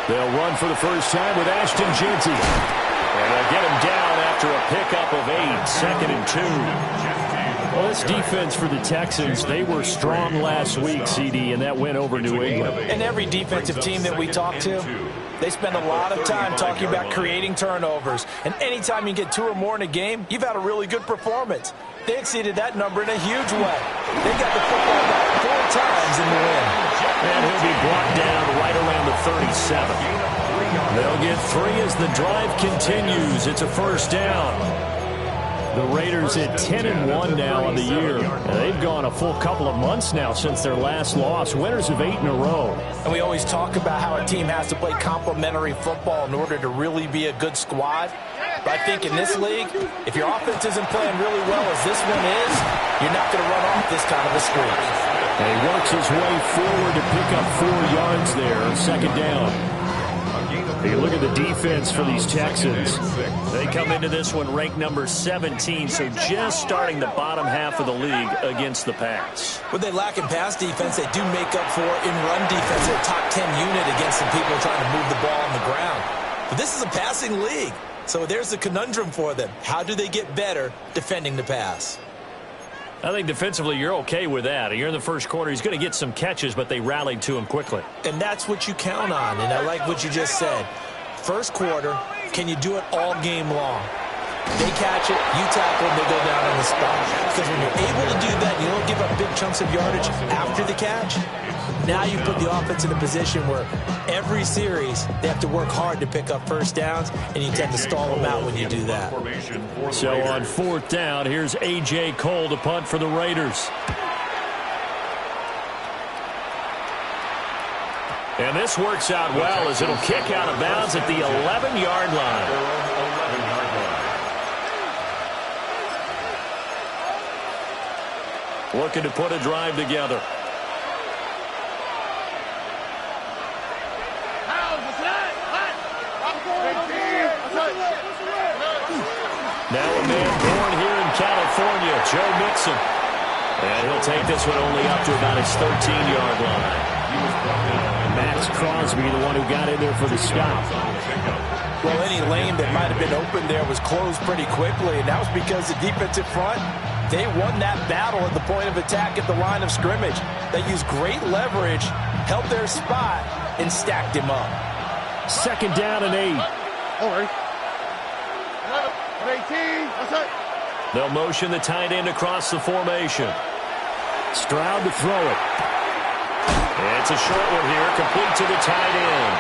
They'll run for the first time with Ashton Jeanty. And they'll get him down after a pickup of 8, 2nd and 2. Well, this defense for the Texans, they were strong last week, CD, and that went over New England. And every defensive team that we talk to, they spend a lot of time talking about creating turnovers. And anytime you get 2 or more in a game, you've had a really good performance. They exceeded that number in a huge way. They got the football back 4 times in the win. And he'll be brought down right around the 37. They'll get 3 as the drive continues. It's a first down. The Raiders at 10-1 now on the year. They've gone a full couple of months now since their last loss. Winners of 8 in a row. And we always talk about how a team has to play complementary football in order to really be a good squad. But I think in this league, if your offense isn't playing really well as this one is, you're not going to run off this kind of a streak. And he works his way forward to pick up 4 yards there. Second down. You look at the defense for these Texans. They come into this one ranked number 17, so just starting the bottom half of the league against the pass. What they lack in pass defense, they do make up for in run defense. They're a top 10 unit against some people trying to move the ball on the ground. But this is a passing league, so there's the conundrum for them. How do they get better defending the pass? I think defensively you're okay with that. You're in the first quarter. He's going to get some catches, but they rallied to him quickly. And that's what you count on, and I like what you just said. First quarter, can you do it all game long? They catch it, you tackle them, they go down on the spot. Because when you're able to do that, you don't give up big chunks of yardage after the catch, now you put the offense in a position where every series they have to work hard to pick up first downs, and you tend to stall them out when you do that. So on 4th down, here's A.J. Cole to punt for the Raiders. And this works out well as it'll kick out of bounds at the 11-yard line. Looking to put a drive together. Now a man born here in California, Joe Mixon. And he'll take this one only up to about his 13-yard line. Max Crosby, the one who got in there for the stop. Well, any lane that might have been open there was closed pretty quickly, and that was because the defensive front, they won that battle at the point of attack at the line of scrimmage. They used great leverage, held their spot, and stacked him up. Second down and 8. Over. 18. What's up? They'll motion the tight end across the formation. Stroud to throw it. It's a short one here, complete to the tight end.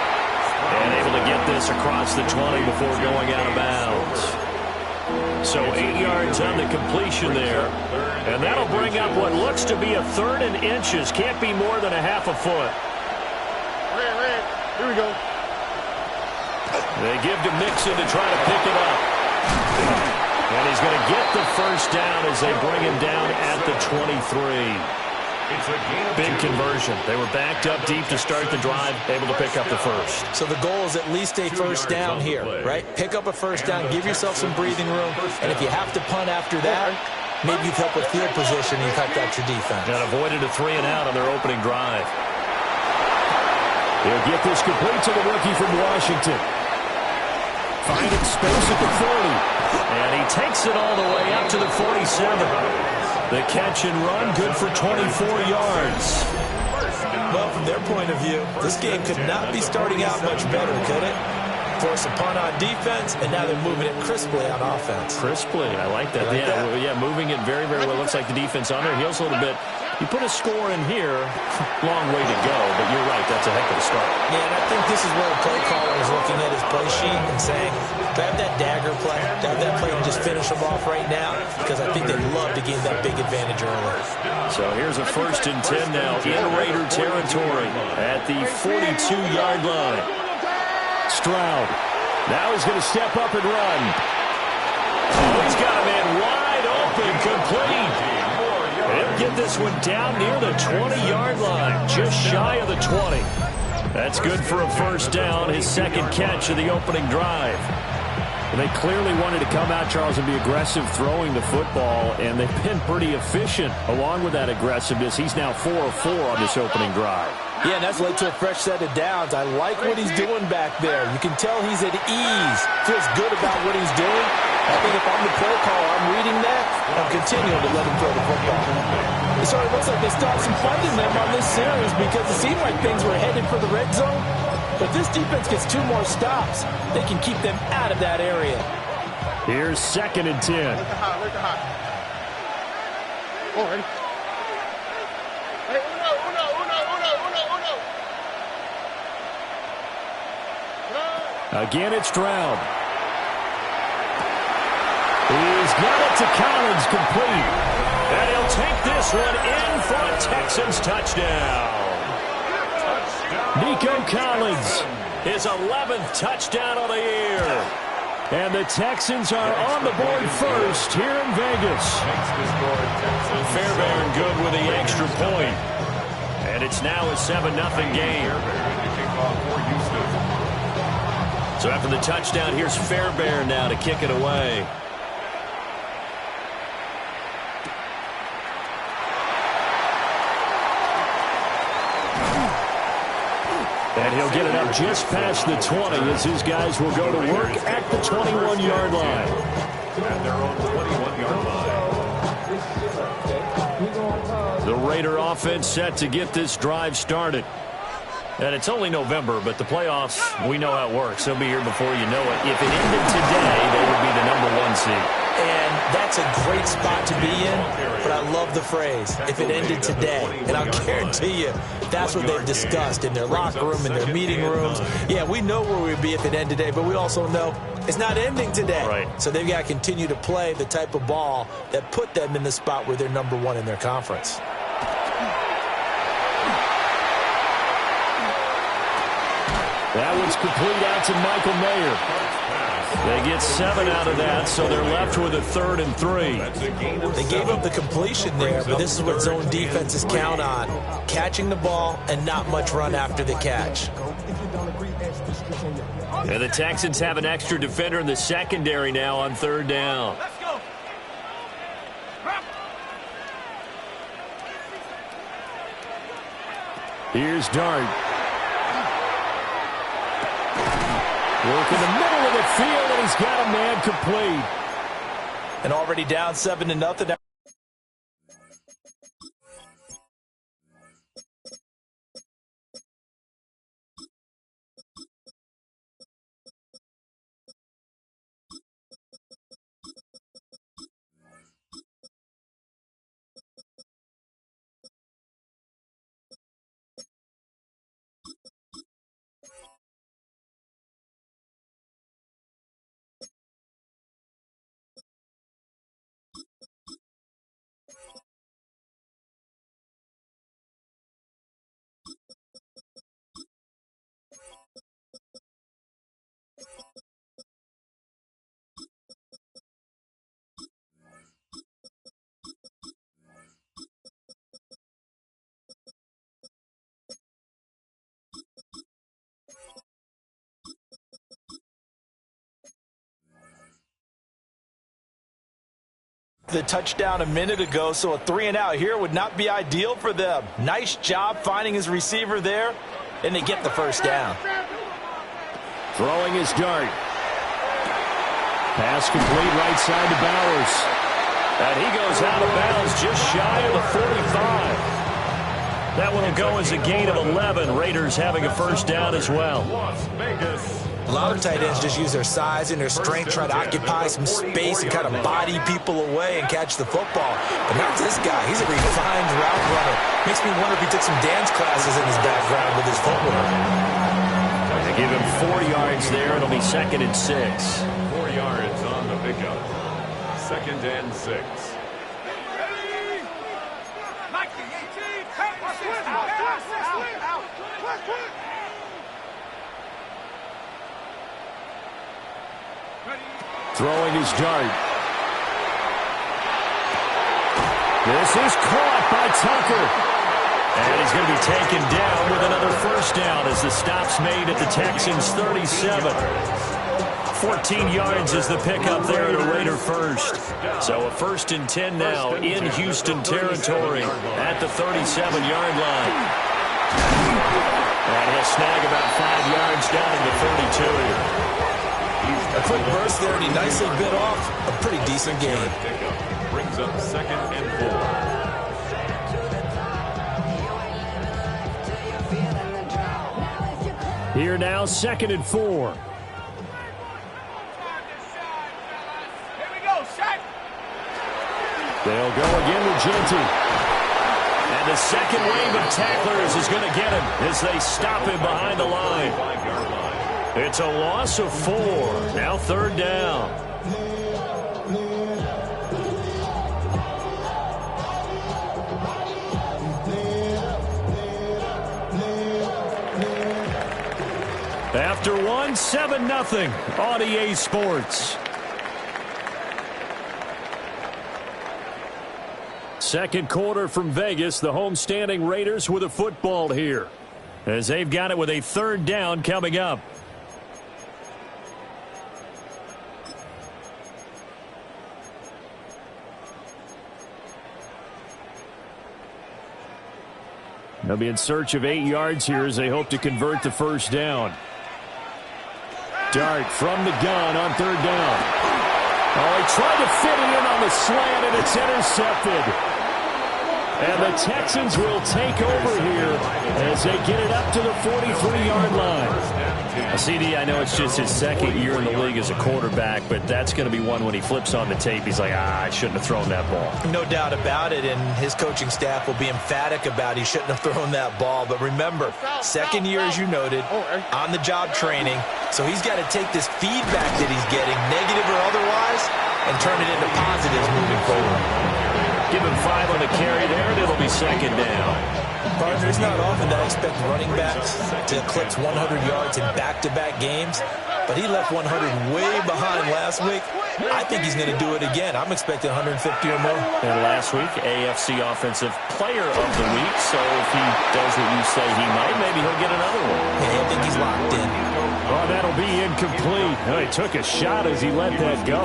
And able to get this across the 20 before going out of bounds. So 8 yards on the completion there. And that'll bring up what looks to be a 3rd and inches. Can't be more than a half a foot. Red. Here we go. They give to Mixon to try to pick it up. And he's going to get the first down as they bring him down at the 23. Big conversion. They were backed up deep to start the drive, able to pick up the first. So the goal is at least a first down here, right? Pick up a first down, give yourself some breathing room, and if you have to punt after that, maybe you've helped with field position and you've helped out your defense. And avoided a 3 and out on their opening drive. He'll get this complete to the rookie from Washington. Finding space at the 40. And he takes it all the way up to the 47. The catch and run, good for 24 yards. Well, from their point of view, this game could not be starting out much better, could it? Force a punt on defense, and now they're moving it crisply on offense. Crisply, I like that. Yeah, moving it very, very well. Looks like the defense on their heels a little bit. You put a score in here, long way to go, but you're right, that's a heck of a start. Yeah, and I think this is where the play caller is looking at his play sheet and saying, grab that dagger play, grab that play and just finish them off right now, because I think they'd love to gain that big advantage early. So here's a 1st and 10 now in Raider territory at the 42-yard line. Stroud. Now he's going to step up and run. Oh, he's got a man wide open, complete. He'll get this one down near the 20-yard line, just shy of the 20. That's good for a first down, his 2nd catch of the opening drive. They clearly wanted to come out, Charles, and be aggressive throwing the football, and they've been pretty efficient along with that aggressiveness. He's now 4 of 4 on this opening drive. Yeah, and that's led to a fresh set of downs. I like what he's doing back there. You can tell he's at ease, feels good about what he's doing. I think if I'm the play caller, I'm reading that, I'm continuing to let him throw the football. It sort of looks like they still have some fight in them on this series because it seemed like things were headed for the red zone. But if this defense gets 2 more stops, they can keep them out of that area. Here's 2nd and 10. Where's the hot? Oh, ready? Hey, uno. Again, it's Stroud. He's got it to Collins, complete. And he'll take this one in for a Texans touchdown. Nico Collins, his 11th touchdown of the year. And the Texans are on the board first here in Vegas. Fairbairn good with the extra point. And it's now a 7-0 game. So after the touchdown, here's Fairbairn now to kick it away. And he'll get it up just past the 20 as his guys will go to work at the 21-yard line. At their own 21-yard line. The Raider offense set to get this drive started. And it's only November, but the playoffs, we know how it works. They'll be here before you know it. If it ended today, they would be the #1 seed. And that's a great spot to be in, but I love the phrase, if it ended today. And I'll guarantee you, that's what they've discussed in their locker room, in their meeting rooms. Yeah, we know where we'd be if it ended today, but we also know it's not ending today. Right. So they've got to continue to play the type of ball that put them in the spot where they're #1 in their conference. That one's complete out to Michael Mayer. They get 7 out of that, so they're left with a 3rd and 3. They gave up the completion there, but this is what zone defenses count on. Catching the ball and not much run after the catch. And the Texans have an extra defender in the secondary now on 3rd down. Here's Dart. Work in the middle of the field, and he's got a man complete. And already down 7-0. The touchdown a minute ago, so a 3-and-out here would not be ideal for them. Nice job finding his receiver there, and they get the first down. Throwing his Dart. Pass complete right side to Bowers. And he goes out of bounds just shy of the 45. That one will go as a gain of 11. Raiders having a first down as well. A lot of tight ends just use their size and their strength, try to occupy some space and kind of body people away and catch the football. But not this guy. He's a refined route runner. Makes me wonder if he took some dance classes in his background with his footwork. They give him 4 yards there. It'll be 2nd and 6. 4 yards on the pickup. 2nd and 6. Throwing his Dart. This is caught by Tucker. And he's going to be taken down with another first down as the stop's made at the Texans' 37. 14 yards is the pickup there at a Raider first. So a 1st and 10 now in Houston territory at the 37-yard line. And he'll snag about 5 yards down in the 32. A quick burst there, and he nicely bit off a pretty decent gain. Brings up 2nd and 4. Here now, 2nd and 4. They'll go again with Genty. And the second wave of tacklers is going to get him as they stop him behind the line. It's a loss of 4. Now 3rd down. After 1, 7-0 on EA Sports. Second quarter from Vegas. The homestanding Raiders with a football here, as they've got it with a 3rd down coming up. They'll be in search of 8 yards here as they hope to convert the 1st down. Dart from the gun on 3rd down. Oh, he tried to fit it in on the slant, and it's intercepted. And the Texans will take over here as they get it up to the 43-yard line. CD, I know it's just his 2nd year in the league as a quarterback, but that's going to be one when he flips on the tape. He's like, I shouldn't have thrown that ball. No doubt about it, and his coaching staff will be emphatic about he shouldn't have thrown that ball. But remember, 2nd year, as you noted, on-the-job training. So he's got to take this feedback that he's getting, negative or otherwise, and turn it into positives moving forward. Give him 5 on the carry there, and it'll be 2nd down. Partner, it's not often that I expect running backs to eclipse 100 yards in back-to-back games, but he left 100 way behind last week. I think he's going to do it again. I'm expecting 150 or more. And last week, AFC Offensive Player of the Week, so if he does what you say he might, maybe he'll get another one. Yeah, I think he's locked in. Well, that'll be incomplete. He took a shot as he let that go,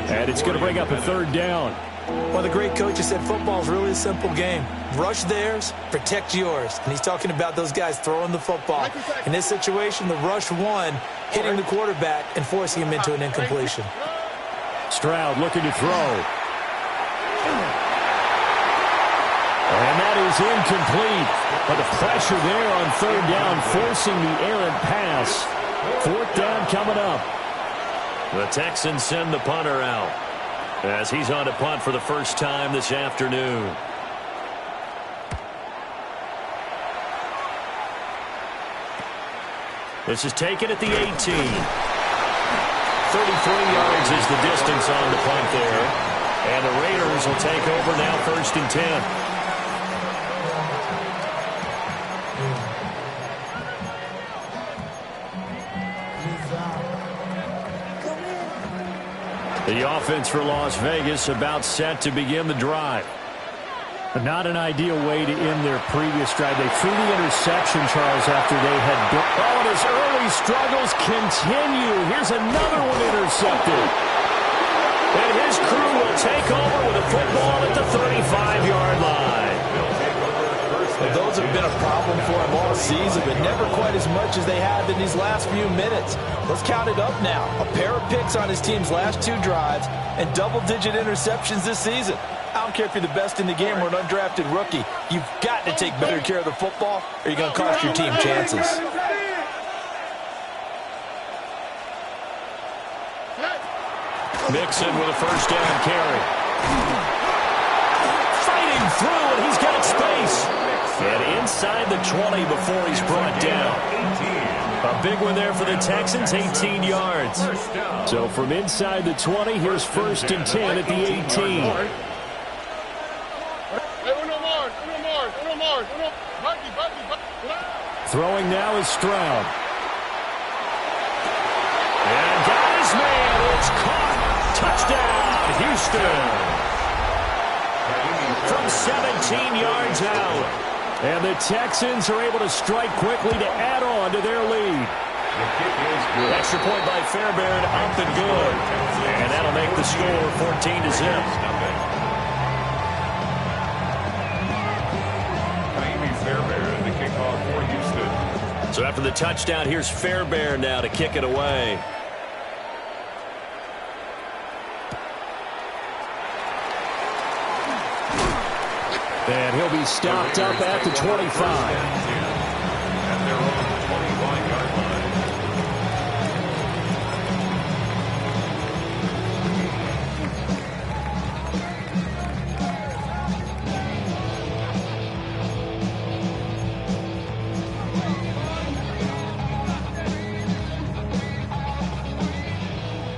and it's going to bring up a 3rd down. Well, the great coach has said football is really a simple game. Rush theirs, protect yours. And he's talking about those guys throwing the football. In this situation, the rush one, hitting the quarterback and forcing him into an incompletion. Stroud looking to throw. And that is incomplete. But the pressure there on 3rd down, forcing the errant pass. 4th down coming up. The Texans send the punter out, as he's on to punt for the first time this afternoon. This is taken at the 18. 33 yards is the distance on the punt there. And the Raiders will take over now 1st and 10. The offense for Las Vegas about set to begin the drive. Not an ideal way to end their previous drive. They threw the interception, Charles, after they had... Oh, and his early struggles continue. Here's another one intercepted. And his crew will take over with a football at the 35-yard line. Well, those have been a problem for him all season, but never quite as much as they have in these last few minutes. Let's count it up now. A pair of picks on his team's last 2 drives and double-digit interceptions this season. I don't care if you're the best in the game or an undrafted rookie. You've got to take better care of the football or you're going to cost your team chances. Mixon with a 1st down carry. Fighting through, and he's got space. And inside the 20 before he's brought down. A big one there for the Texans, 18 yards. So from inside the 20, here's 1st and 10 at the 18. Throwing now is Stroud. And got his man. It's caught. Touchdown, Houston. From 17 yards out. And the Texans are able to strike quickly to add on to their lead. The kick is good. Extra point by Fairbairn, up and good. And that'll make the score 14-0. Amy Fairbairn, the kickoff for Houston. So after the touchdown, here's Fairbairn now to kick it away. And he'll be stopped up at the 25. And they're on the 21-yard line.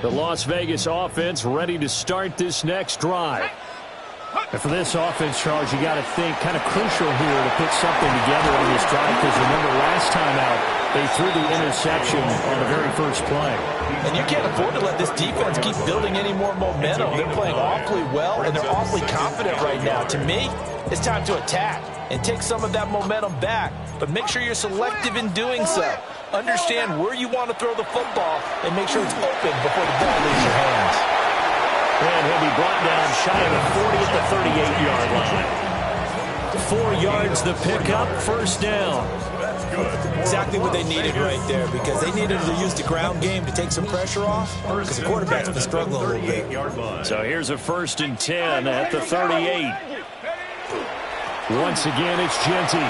The Las Vegas offense ready to start this next drive. And for this offense, Charles, you got to think kind of crucial here to put something together on this drive, because remember last time out they threw the interception on the very first play. And you can't afford to let this defense keep building any more momentum. They're playing awfully well, and they're awfully confident right now. To me, it's time to attack and take some of that momentum back, but make sure you're selective in doing so. Understand where you want to throw the football and make sure it's open before the ball leaves your hands. And he'll be brought down shy of the 40 at the 38-yard line. 4 yards the pickup, first down. Exactly what they needed right there, because they needed to use the ground game to take some pressure off, because the quarterback's been struggling a little bit. So here's a 1st and 10 at the 38. Once again, it's Genty.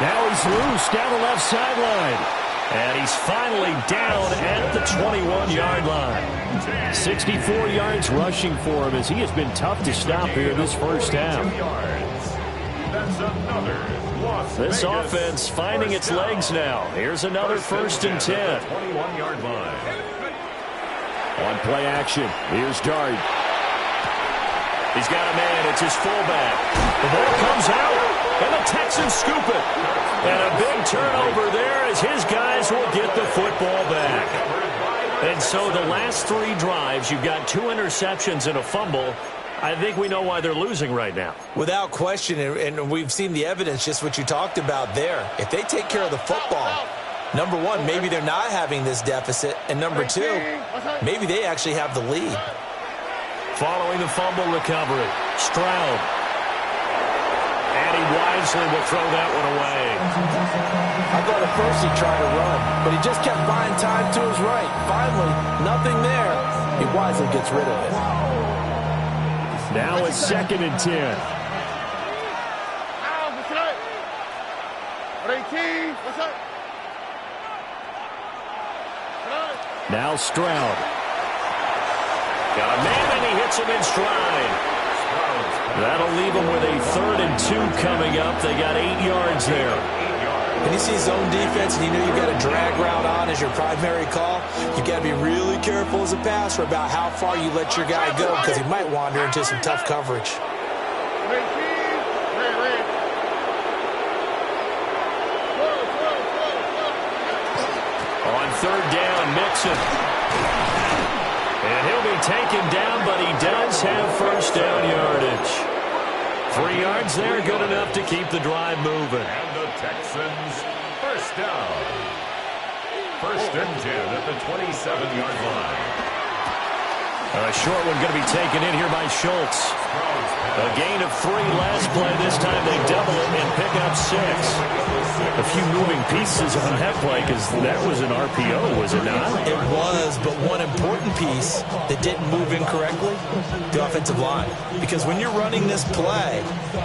Now he's loose down the left sideline. And he's finally down at the 21-yard line. 64 yards rushing for him, as he has been tough to stop here this first half. This offense finding its legs now. Here's another 1st and 10. 21-yard line. On play action, here's Dart. He's got a man, it's his fullback. The ball comes out, and the Texans scoop it. And a big turnover there as his guys will get the football back. And so the last 3 drives, you've got 2 interceptions and a fumble. I think we know why they're losing right now. Without question, and we've seen the evidence, just what you talked about there. If they take care of the football, number one, maybe they're not having this deficit. And number 2, maybe they actually have the lead. Following the fumble recovery, Stroud. And he wisely will throw that one away. I thought at first he tried to run, but he just kept buying time to his right. Finally, nothing there. He wisely gets rid of it. Now it's 2nd and 10. Now Stroud. Got a man, and he hits him in stride. That'll leave him with a 3rd and 2 coming up. They got 8 yards there. When you see zone defense and you know you've got a drag route on as your primary call, you've got to be really careful as a passer about how far you let your guy go, because he might wander into some tough coverage. On 3rd down, Mixon. And he'll be taken down, but he does have first down yardage. 3 yards there, good enough to keep the drive moving. And the Texans, first down. 1st and 10 at the 27-yard line. A short one going to be taken in here by Schultz. A gain of 3 last play. This time they double it and pick up 6. A few moving pieces on that play, because that was an RPO, was it not? It was, but one important piece that didn't move incorrectly, the offensive line. Because when you're running this play,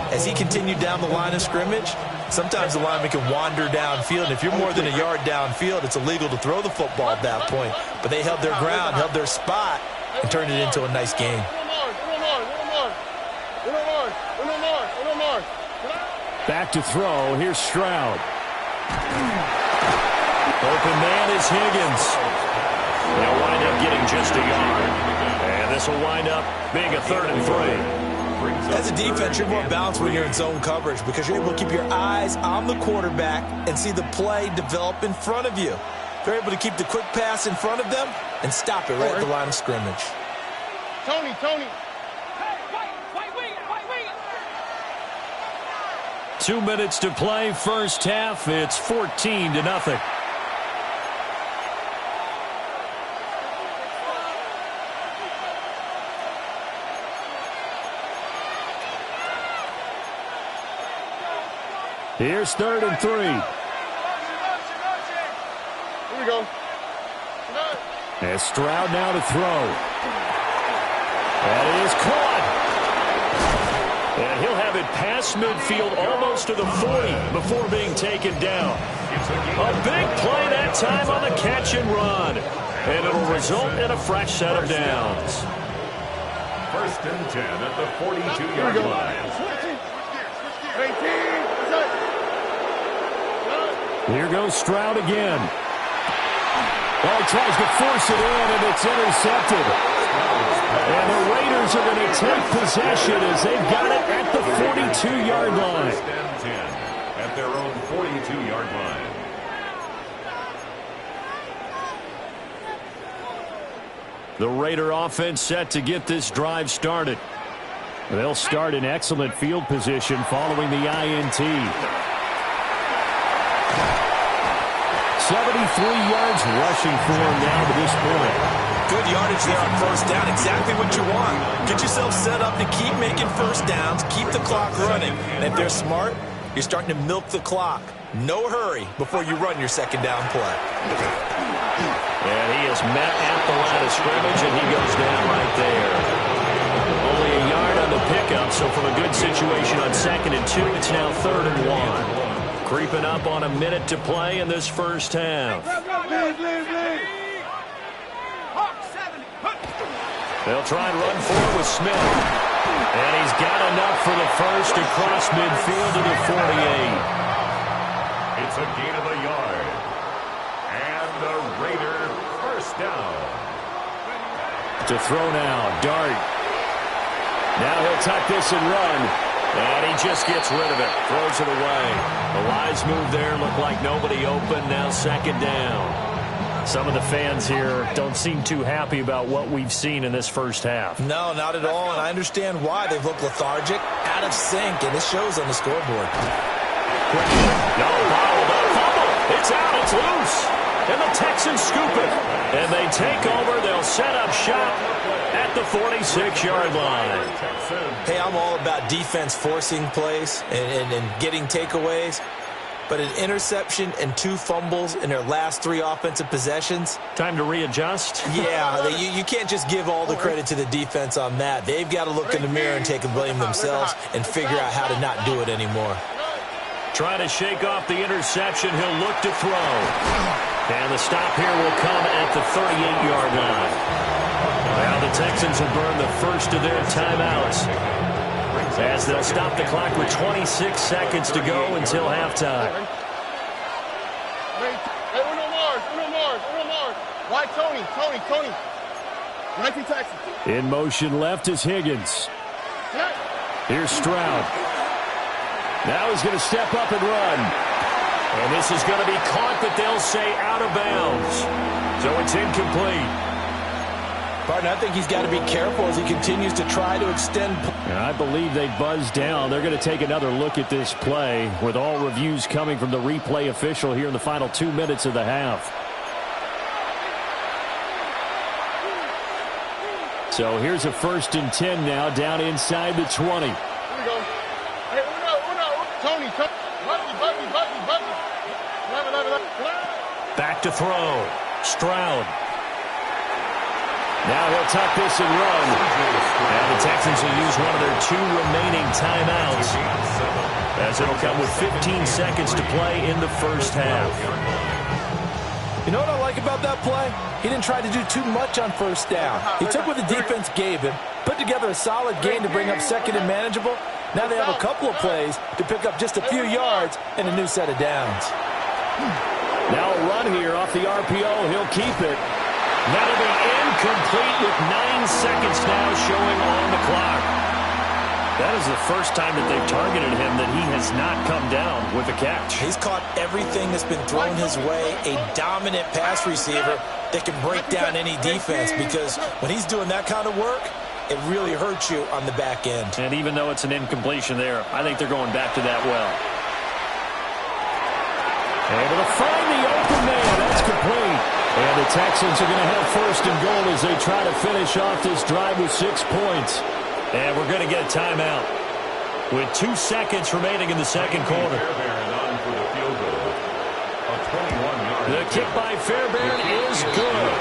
as he continued down the line of scrimmage, sometimes the lineman can wander downfield. And if you're more than a yard downfield, it's illegal to throw the football at that point. But they held their ground, held their spot, and turned it into a nice game. Back to throw. Here's Stroud. Open man is Higgins. They'll wind up getting just a yard. And this will wind up being a 3rd and 3. As a defense, you're more balanced when you're in zone coverage, because you're able to keep your eyes on the quarterback and see the play develop in front of you. They're able to keep the quick pass in front of them and stop it right at the line of scrimmage. Tony. 2 minutes to play, first half. It's 14-0. Here's 3rd and 3. Here we go. And Stroud now to throw. That is caught. And he'll have it past midfield almost to the 40 before being taken down. A big play that time on the catch and run. And it'll result in a fresh set of downs. 1st and 10 at the 42-yard line. Here goes Stroud again. Oh, he tries to force it in, and it's intercepted. And the Raiders are going to take possession as they've got it at the 42-yard line. 1st and 10 at their own 42-yard line. The Raider offense set to get this drive started. They'll start in excellent field position following the INT. 73 yards rushing for him now to this point. Good yardage there on 1st down. Exactly what you want. Get yourself set up to keep making 1st downs, keep the clock running. And if they're smart, you're starting to milk the clock. No hurry before you run your 2nd down play. And he is met at the line of scrimmage, and he goes down right there. Only a yard on the pickup, so from a good situation on 2nd and 2, it's now 3rd and 1. Creeping up on a minute to play in this first half. They'll try and run forward with Smith. And he's got enough for the first across midfield to the 48. It's a gain of a yard. And the Raider 1st down. To throw now, Dart. Now he'll tuck this and run. And he just gets rid of it. Throws it away. The wise move there. Looked like nobody open. Now 2nd down. Some of the fans here don't seem too happy about what we've seen in this first half. No, not at all. And I understand why. They've looked lethargic, out of sync, and it shows on the scoreboard. No, bottled up. Fumble. It's out. It's loose. And the Texans scoop it. And they take over. They'll set up shop at the 46-yard line. Hey, I'm all about defense forcing plays and getting takeaways. But an interception and 2 fumbles in their last 3 offensive possessions. Time to readjust? Yeah, you can't just give all the credit to the defense on that. They've got to look in the mirror and take the blame themselves and figure out how to not do it anymore. Trying to shake off the interception. He'll look to throw. And the stop here will come at the 38-yard line. Now the Texans will burn the first of their timeouts as they'll stop the clock with 26 seconds to go until halftime. Hey, Uno Mars. Why Tony? 19 Texans. In motion left is Higgins. Here's Stroud. Now he's going to step up and run. And this is going to be caught, but they'll say out of bounds. So it's incomplete. Partner, I think he's got to be careful as he continues to try to extend. I believe they buzzed down. They're going to take another look at this play with all reviews coming from the replay official here in the final 2 minutes of the half. So here's a 1st and 10 now down inside the 20. Here we go. Hey, Uno. Tony. Bubby. Back to throw. Stroud. Now he'll tuck this and run. And the Texans will use one of their 2 remaining timeouts, as it'll come with 15 seconds to play in the first half. You know what I like about that play? He didn't try to do too much on 1st down. He took what the defense gave him, put together a solid game to bring up 2nd and manageable. Now they have a couple of plays to pick up just a few yards and a new set of downs. Now a run here off the RPO. He'll keep it. That'll be incomplete with 9 seconds now showing on the clock. That is the first time that they've targeted him that he has not come down with a catch. He's caught everything that's been thrown his way. A dominant pass receiver that can break down any defense, because when he's doing that kind of work, it really hurts you on the back end. And even though it's an incompletion there, I think they're going back to that well. Able to find the open man. That's complete. And the Texans are going to have first and goal as they try to finish off this drive with 6 points. And we're going to get a timeout with 2 seconds remaining in the second quarter. The kick by Fairbairn is good.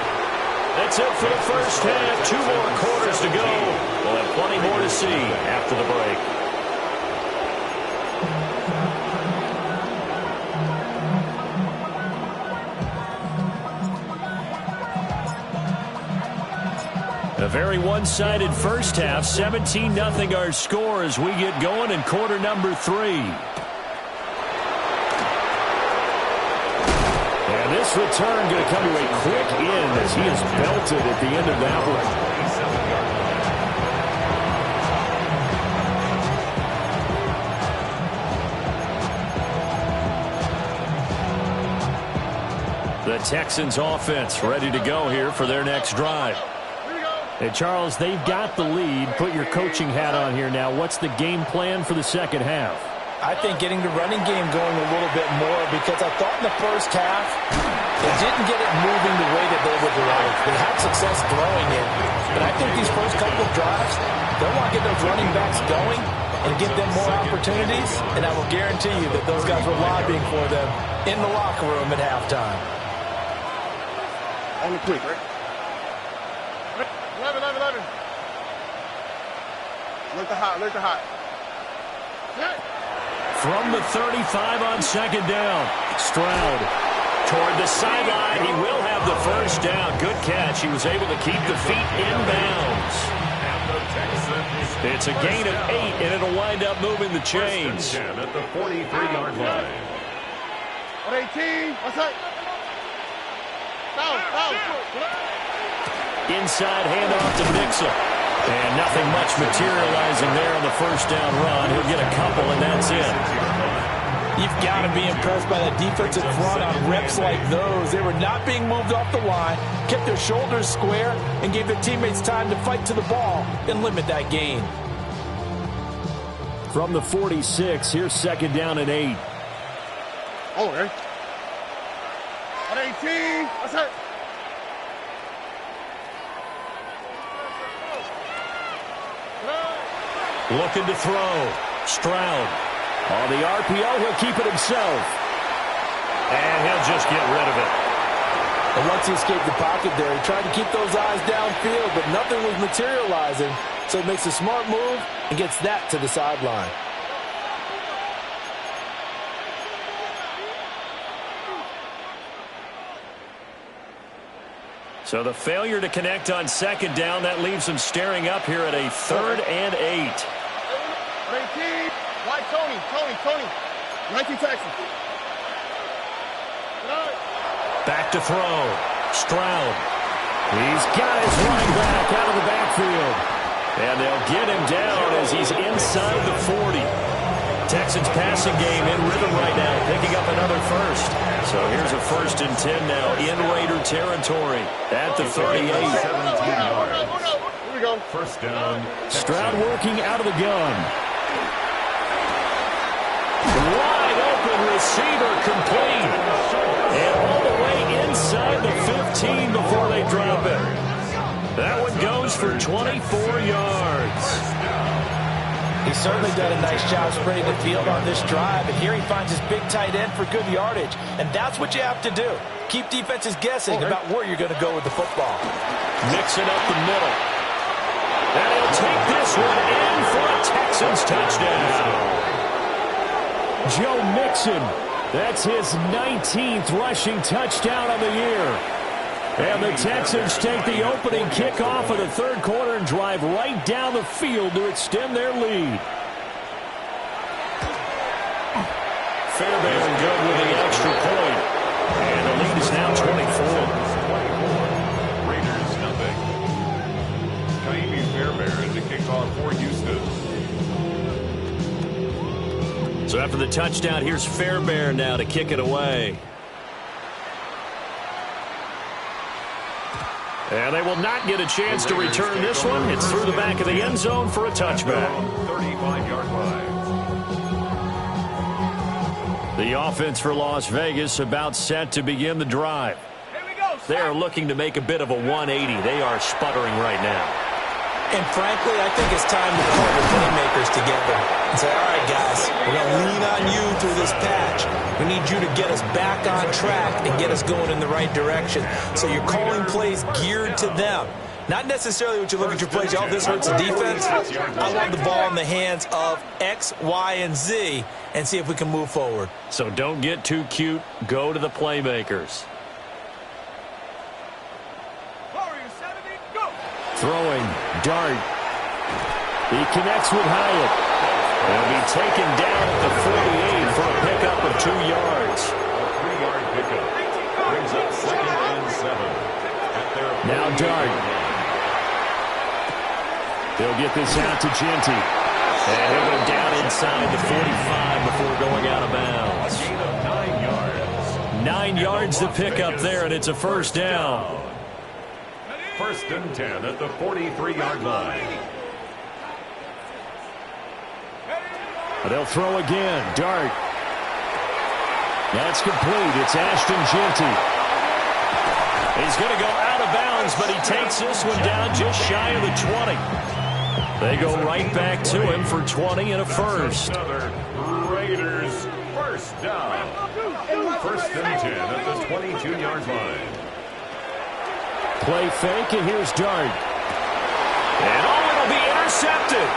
That's it for the first half. 2 more quarters to go. We'll have plenty more to see after the break. A very one-sided first half. 17-0 our score as we get going in quarter number 3. And this return going to come to a quick end as he is belted at the end of that one. The Texans offense ready to go here for their next drive. Hey, Charles, they've got the lead. Put your coaching hat on here now. What's the game plan for the second half? I think getting the running game going a little bit more because I thought in the first half they didn't get it moving the way that they would like. They had success throwing it. But I think these first couple of drives, they'll want to get those running backs going and give them more opportunities. And I will guarantee you that those guys were lobbying for them in the locker room at halftime. On the quick, right? 11. Look the hot. From the 35 on second down. Stroud toward the sideline. He will have the first down. Good catch. He was able to keep the feet in bounds. It's a gain of 8, and it'll wind up moving the chains. At the 43-yard line. 18. What's that? Foul. Inside handoff to Mixon. And nothing much materializing there on the first down run. He'll get a couple, and that's it. You've got to be impressed by that defensive front on reps like those. They were not being moved off the line, kept their shoulders square, and gave their teammates time to fight to the ball and limit that gain. From the 46, here's second down and 8. Oh, okay. 18. What's that? Looking to throw. Stroud. On the RPO, he'll keep it himself. And he'll just get rid of it. And once he escaped the pocket there, he tried to keep those eyes downfield, but nothing was materializing. So he makes a smart move and gets that to the sideline. So the failure to connect on second down, that leaves him staring up here at a 3rd and 8. 18. Why Tony? 19 Texans. Back to throw. Stroud. He's got his running back out of the backfield. And they'll get him down as he's inside the 40. Texans passing game in rhythm right now, picking up another first. So here's a 1st and 10 now in Raider territory at the 38. 17 yards. Here we go. First down. Stroud working out of the gun. Wide open receiver complete. And all the way inside the 15 before they drop it. That one goes for 24 yards. He's certainly done a nice job spreading the field on this drive, and here he finds his big tight end for good yardage. And that's what you have to do. Keep defenses guessing about where you're going to go with the football. Mixing up the middle. And he'll take this one in for a Texans touchdown. Joe Mixon, that's his 19th rushing touchdown of the year. And the Texans take the opening kickoff of the 3rd quarter and drive right down the field to extend their lead. Fairbairn good with the extra point. And the lead is now 24. Raiders nothing. Jaime Fairbairn to kick off for Houston. So after the touchdown, here's Fairbairn now to kick it away. And they will not get a chance to return this one. It's through the back of the end zone for a touchback. 35-yard line. The offense for Las Vegas about set to begin the drive. They are looking to make a bit of a 180. They are sputtering right now. And frankly, I think it's time to pull the playmakers together and say, all right, guys, we're going to lean on you through this patch. We need you to get us back on track and get us going in the right direction. So you're calling plays geared to them. Not necessarily what you look at your plays, oh, this hurts the defense. I want the ball in the hands of X, Y, and Z and see if we can move forward. So don't get too cute. Go to the playmakers. Throwing, Dart. He connects with Hyatt. He'll be taken down at the 48 for a pickup of 2 yards. A 3-yard pickup brings up 2nd and 7. Now Dart. They'll get this out to Genty. And he'll go down inside the 45 before going out of bounds. A gain of 9 yards. 9 yards to pick up there, and it's a first down. 1st and 10 at the 43-yard line. They'll throw again. Dart. That's complete. It's Ashton Genty. He's going to go out of bounds, but he takes this one down just shy of the 20. They go right back to him for 20 and a first. Another Raiders first down. 1st and 10 at the 22-yard line. Play fake, and here's Dart. And it'll be intercepted.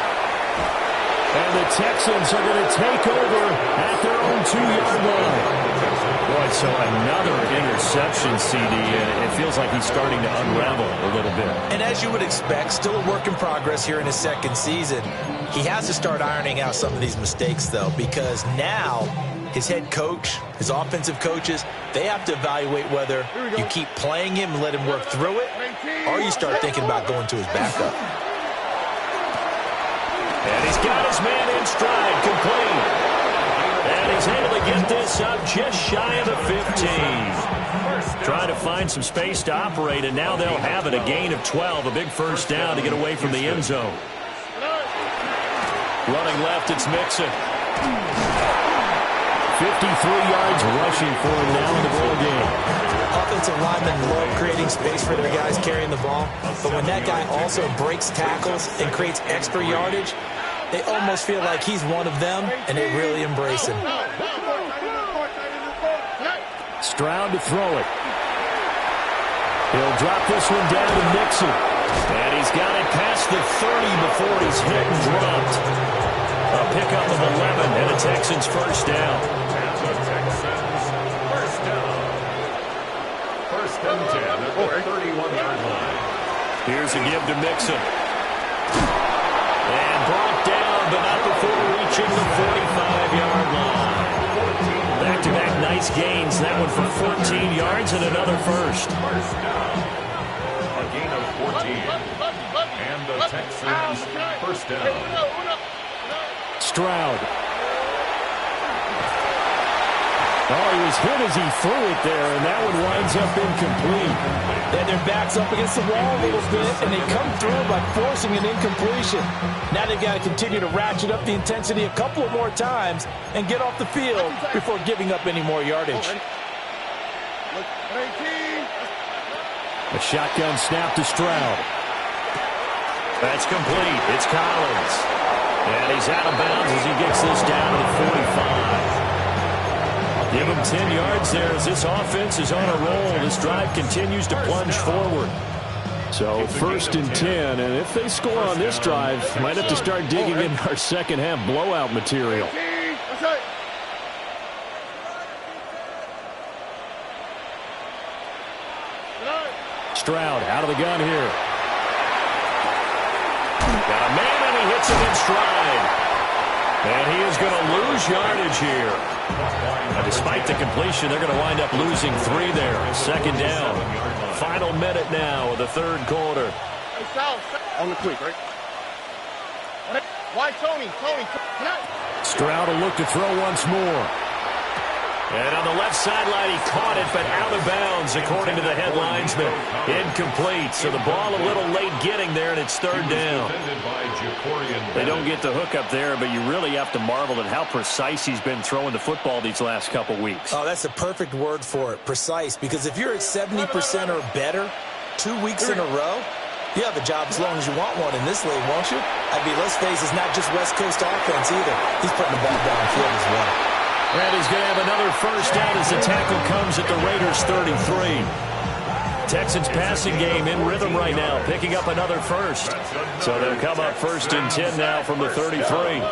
And the Texans are going to take over at their own 2-yard line. Boy, so another interception, CD, and it feels like he's starting to unravel a little bit. And as you would expect, still a work in progress here in his 2nd season. He has to start ironing out some of these mistakes, though, because now his head coach, his offensive coaches, they have to evaluate whether you keep playing him and let him work through it, or you start thinking about going to his backup. And he's got his man in stride, complete. And he's able to get this up just shy of the 15. Trying to find some space to operate, and now they'll have it. A gain of 12, a big first down to get away from the end zone. Running left, it's Mixon. 53 yards rushing for him now in the ball game. Offensive linemen love creating space for their guys carrying the ball, but when that guy also breaks tackles and creates extra yardage, they almost feel like he's one of them, and they really embrace him. Stroud to throw it. He'll drop this one down to Nixon. And he's got it past the 30 before he's hit and dropped. A pickup of 11 and a Texans first down. And the Texans first down. 1st and 10 at the 31-yard line. Here's a give to Mixon. And brought down, but not before reaching the 45-yard line. Back-to-back nice gains. That one for 14 yards and another first. First down. A gain of 14. And the Texans first down. Stroud. Oh, he was hit as he threw it there, and that one winds up incomplete. And their backs up against the wall a little bit, and they come through by forcing an incompletion. Now they've got to continue to ratchet up the intensity a couple of more times and get off the field before giving up any more yardage. A shotgun snap to Stroud. That's complete. It's Collins. And he's out of bounds as he gets this down to the 45. Give him 10 yards there as this offense is on a roll. This drive continues to plunge forward. So 1st and 10, and if they score on this drive, might have to start digging in our second half blowout material. Stroud out of the gun here. Got a man, and he hits him in stride. And he is going to lose yardage here. Now, despite the completion, they're going to wind up losing 3 there. 2nd down. Final minute now of the 3rd quarter. On the quick, right? Why Tony? Stroud will look to throw once more. And on the left sideline, he caught it, but out of bounds, according to the headlinesman. Incomplete. So the ball a little late getting there, and it's third down. They don't get the hook up there, but you really have to marvel at how precise he's been throwing the football these last couple weeks. Oh, that's the perfect word for it, precise. Because if you're at 70% or better 2 weeks in a row, you have a job as long as you want one in this league, won't you? I mean, let's face it, it's not just West Coast offense either. He's putting the ball downfield as well. And he's going to have another first down as the tackle comes at the Raiders' 33. Texans passing game in rhythm right now, picking up another first. So they'll come up 1st and 10 now from the 33. 1st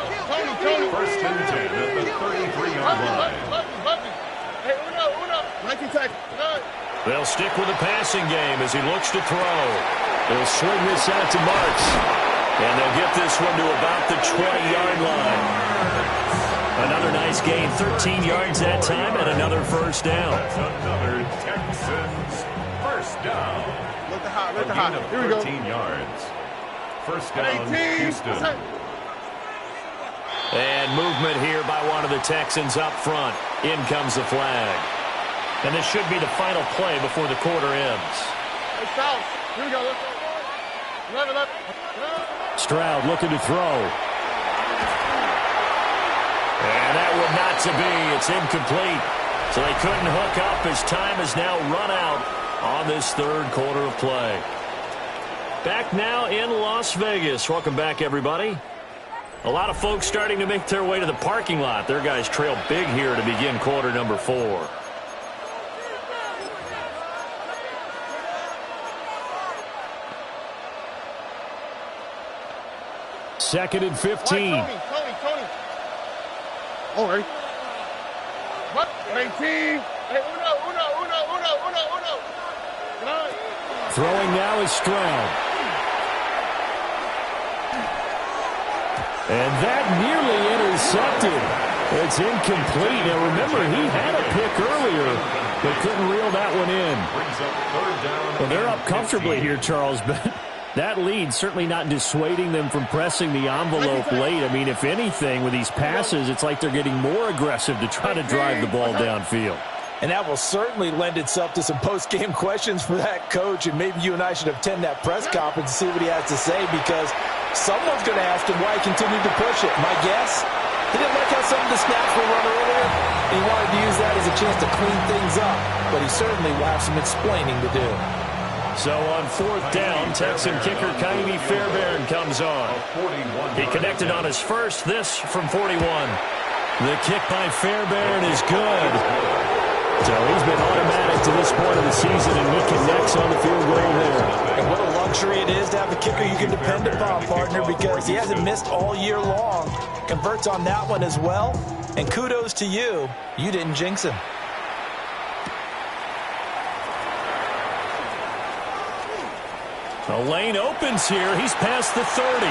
and 10 at the 33-yard line. They'll stick with the passing game as he looks to throw. They'll swing this out to Marks. And they'll get this one to about the 20-yard line. Another nice gain, 13 yards that time, and another first down. That's another Texans first down. Look at high, look at high. Here we go. 13 yards. First down, Houston. And movement here by one of the Texans up front. In comes the flag. And this should be the final play before the quarter ends. Hey, South. Here we go. Left. Stroud looking to throw. And that would not to be. It's incomplete. So they couldn't hook up as time has now run out on this third quarter of play. Back now in Las Vegas. Welcome back, everybody. A lot of folks starting to make their way to the parking lot. Their guys trail big here to begin quarter number 4. Second and 15. Tony. All right. What? 18. Hey, uno. Throwing now is Stroud. And that nearly intercepted. It's incomplete. Now remember, he had a pick earlier, but couldn't reel that one in. Well, they're up comfortably here, Charles, but that lead certainly not dissuading them from pressing the envelope late. I mean, if anything, with these passes, it's like they're getting more aggressive to try to drive the ball downfield. And that will certainly lend itself to some post-game questions for that coach, and maybe you and I should attend that press conference and see what he has to say, because someone's going to ask him why he continued to push it. My guess, he didn't like how some of the snaps were run earlier, and he wanted to use that as a chance to clean things up, but he certainly will have some explaining to do. So on 4th down, Texan kicker Kaimi Fairbairn comes on. He connected on his first, this from 41. The kick by Fairbairn is good. So he's been automatic to this point of the season, and he connects on the field goal there. And what a luxury it is to have a kicker you can depend upon, partner, because he hasn't missed all year long. Converts on that one as well, and kudos to you. You didn't jinx him. The lane opens here. He's past the 30.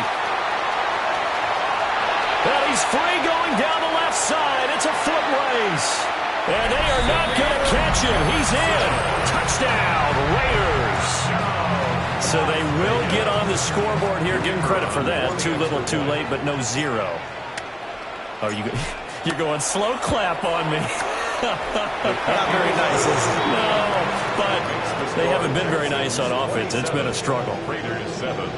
And he's free going down the left side. It's a foot race. And they are not going to catch him. He's in. Touchdown, Raiders. So they will get on the scoreboard here. Give him credit for that. Too little, too late, but no 0. Oh, you're going slow clap on me. Not very nice, is it? No, but they haven't been very nice on offense. It's been a struggle. Raiders 7.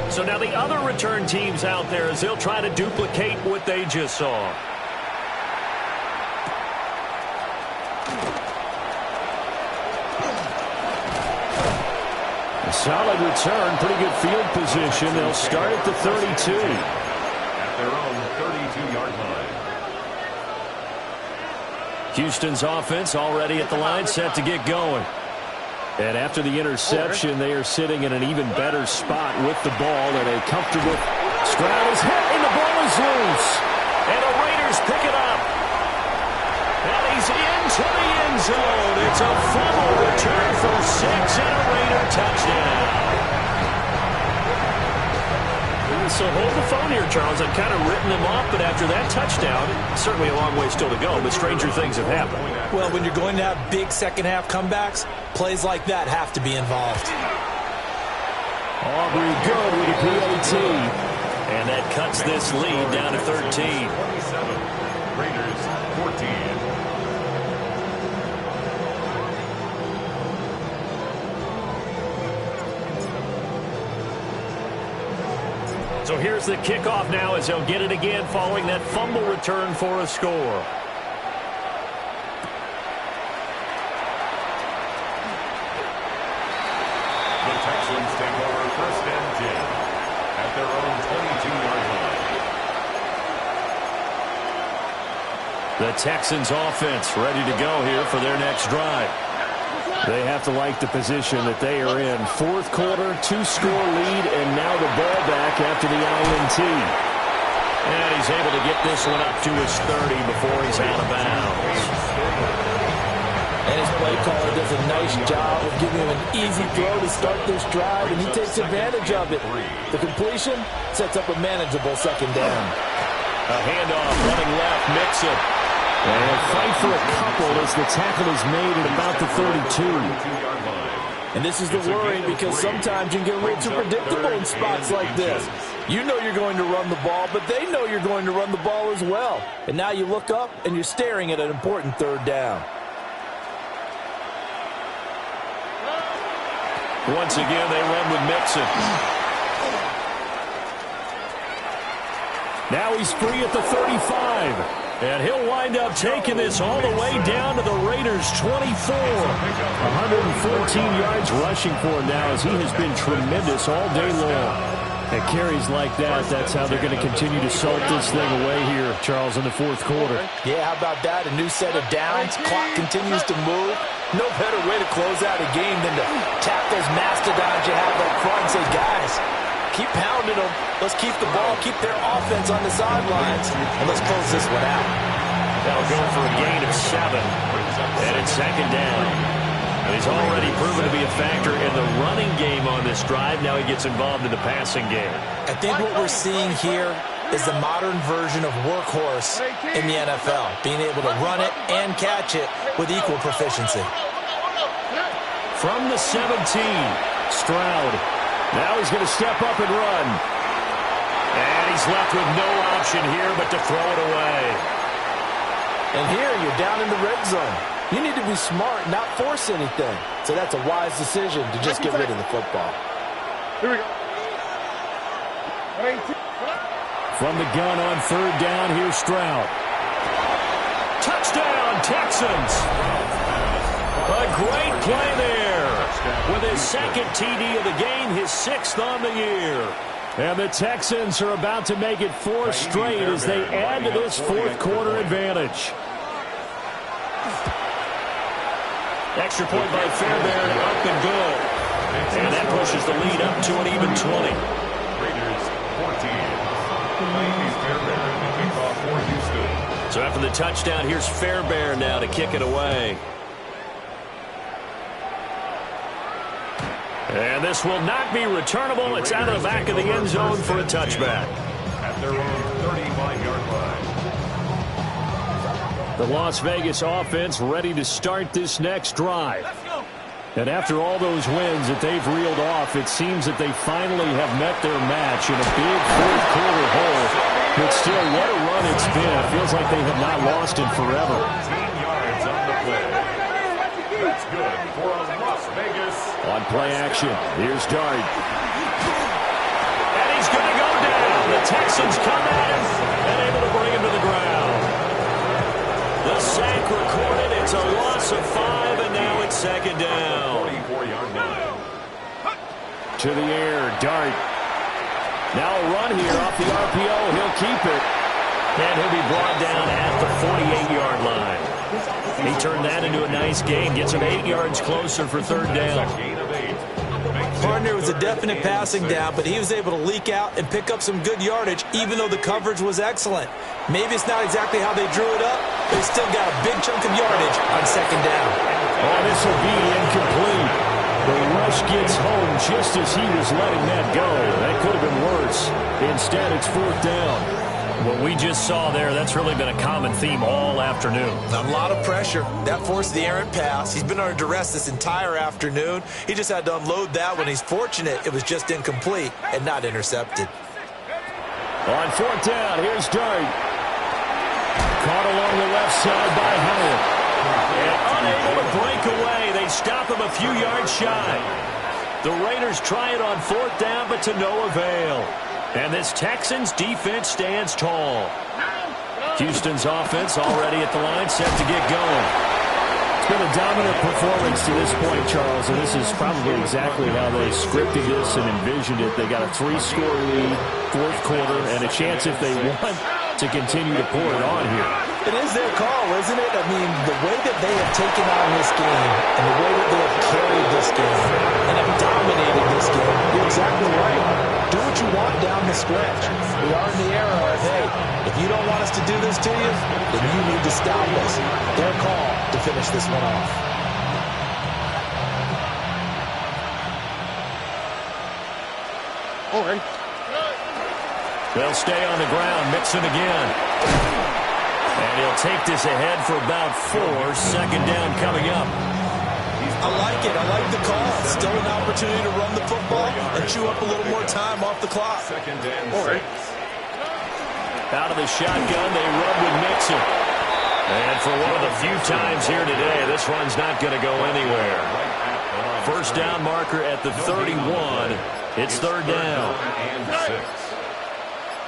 So now the other return teams out there as they'll try to duplicate what they just saw. A solid return, pretty good field position. They'll start at the 32. At their own 32-yard line. Houston's offense already at the line, set to get going. And after the interception, they are sitting in an even better spot with the ball and a comfortable. Stroud is hit, and the ball is loose. And the Raiders pick it up. And he's into the end zone. It's a fumble return for 6 and a Raider touchdown. So hold the phone here, Charles. I've kind of written them off, but after that touchdown, certainly a long way still to go, but stranger things have happened. Well, when you're going to have big second-half comebacks, plays like that have to be involved. Aubrey good with a PAT. And that cuts this lead down to 13. 27. Raiders 14. So here's the kickoff now as they'll get it again following that fumble return for a score. The Texans take over 1st and 10 at their own 22-yard line. The Texans offense ready to go here for their next drive. They have to like the position that they are in. 4th quarter, 2-score lead, and now the ball back after the INT. And he's able to get this one up to his 30 before he's out of bounds. And his play caller does a nice job of giving him an easy throw to start this drive, and he takes advantage of it. The completion sets up a manageable 2nd down. A handoff, running left, Mixon. And a fight for a couple as the tackle is made at about the 32. And this is the worry because sometimes you can get a little too predictable in spots like this. You know you're going to run the ball, but they know you're going to run the ball as well. And now you look up and you're staring at an important 3rd down. Once again, they run with Mixon. Now he's free at the 35. And he'll wind up taking this all the way down to the Raiders' 24. 114 yards rushing for him now as he has been tremendous all day long. And carries like that, that's how they're going to continue to salt this thing away here, Charles, in the 4th quarter. Yeah, how about that? A new set of downs. Clock continues to move. No better way to close out a game than to tap those mastodons you have up front and say, guys, keep pounding them. Let's keep the ball, keep their offense on the sidelines, and let's close this one out. That'll go for a gain of 7. And it's 2nd down. And he's already proven to be a factor in the running game on this drive. Now he gets involved in the passing game. I think what we're seeing here is the modern version of workhorse in the NFL, being able to run it and catch it with equal proficiency. From the 17, Stroud. Now he's going to step up and run. And he's left with no option here but to throw it away. And here you're down in the red zone. You need to be smart, not force anything. So that's a wise decision to just get rid of the football. Here we go. From the gun on 3rd down, here's Stroud. Touchdown, Texans. A great play there. With his 2nd TD of the game, his 6th on the year. And the Texans are about to make it 4 straight as they add to this 4th quarter advantage. Extra point by Fairbairn, up and good. And that pushes the lead up to an even 20. Raiders 14. Fairbairn, the kickoff for Houston. So after the touchdown, here's Fairbairn now to kick it away. And this will not be returnable. It's out of the back of the end zone for a touchback. At their own 35-yard line. The Las Vegas offense ready to start this next drive. And after all those wins that they've reeled off, it seems that they finally have met their match in a big 4th quarter hole. But still, what a run it's been. It feels like they have not lost in forever. 14 yards on the play. That's good for a Las Vegas. On play action, here's Dart. And he's going to go down. The Texans come at him and able to bring him to the ground. The sack recorded. It's a loss of 5, and now it's 2nd down. 44-yard line. To the air, Dart. Now a run here off the RPO. He'll keep it. And he'll be brought down at the 48-yard line. He turned that into a nice gain. Gets him 8 yards closer for 3rd down. Partner was a definite passing down, but he was able to leak out and pick up some good yardage, even though the coverage was excellent. Maybe it's not exactly how they drew it up, but he still got a big chunk of yardage on 2nd down. Oh, this will be incomplete. The rush gets home just as he was letting that go. That could have been worse. Instead, it's 4th down. What we just saw there, that's really been a common theme all afternoon. A lot of pressure. That forced the errant pass. He's been under duress this entire afternoon. He just had to unload that one. He's fortunate it was just incomplete and not intercepted. On fourth down, here's Dart. Caught along the left side by Hyatt. And unable to break away. They stop him a few yards shy. The Raiders try it on fourth down, but to no avail. And this Texans defense stands tall. Houston's offense already at the line, set to get going. It's been a dominant performance to this point, Charles, and this is probably exactly how they scripted this and envisioned it. They got a 3-score lead, fourth quarter, and a chance if they want to continue to pour it on here. It is their call, isn't it? I mean, the way that they have taken on this game and the way that they have carried this game and have dominated this game, you're exactly right. Do what you want down the stretch. We are in the era of, hey, if you don't want us to do this to you, then you need to stop us. Their call to finish this one off. Okay. They'll stay on the ground, Mixon again. And he'll take this ahead for about 4. Second down coming up. I like it. I like the call. Still an opportunity to run the football and chew up a little more time off the clock. Second and 6. Out of the shotgun, they run with Mixon. And for one of the few times here today, this run's not going to go anywhere. First down marker at the 31. It's third down. And 6.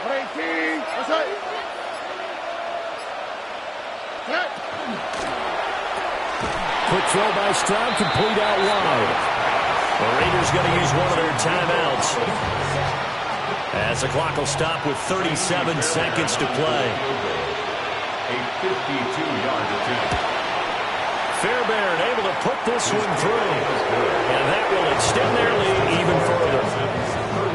18. What's that? Quick throw by Stroud, complete out wide. The Raiders going to use one of their timeouts, as the clock will stop with 37 seconds to play. A 52-yard attempt. Fairbairn able to put this one through, and that will extend their lead even further.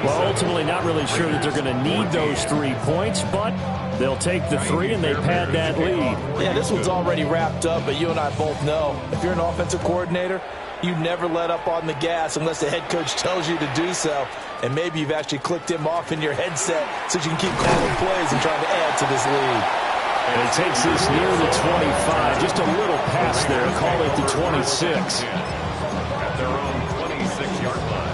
Well, ultimately not really sure that they're going to need those 3 points, but they'll take the 3 and they pad that lead. Yeah, this one's already wrapped up, but you and I both know if you're an offensive coordinator, you never let up on the gas unless the head coach tells you to do so. And maybe you've actually clicked him off in your headset so you can keep calling plays and trying to add to this lead. And it takes this near the 25, just a little past there. Call it the 26. At their own 26-yard line.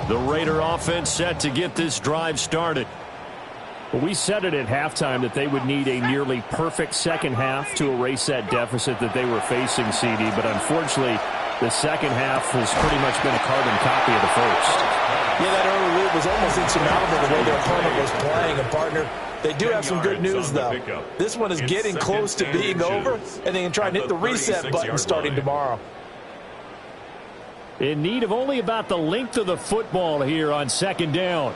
The Raider offense set to get this drive started. Well, we said it at halftime that they would need a nearly perfect second half to erase that deficit that they were facing, CD. But unfortunately, the second half has pretty much been a carbon copy of the first. Yeah, that early lead was almost insurmountable the way their opponent was playing. And, partner, they do have some good news, though. This one is getting close to being over, and they can try and hit the reset button starting tomorrow. In need of only about the length of the football here on second down.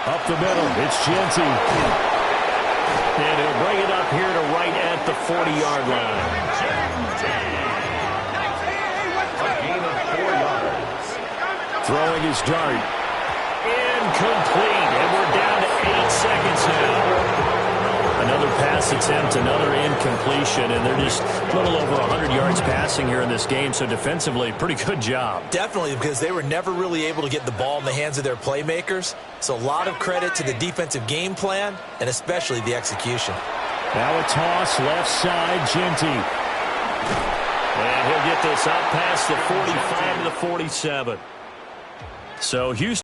Up the middle, it's Genty. And he'll bring it up here to right at the 40-yard line. A gain of 4 yards. Throwing his dart. Incomplete, and we're down to 8 seconds now. Another pass attempt, another incompletion, and they're just a little over 100 yards passing here in this game, so defensively, pretty good job. Definitely, because they were never really able to get the ball in the hands of their playmakers, so a lot of credit to the defensive game plan and especially the execution. Now a toss, left side, Genty. And he'll get this out past the 45 to the 47. So Houston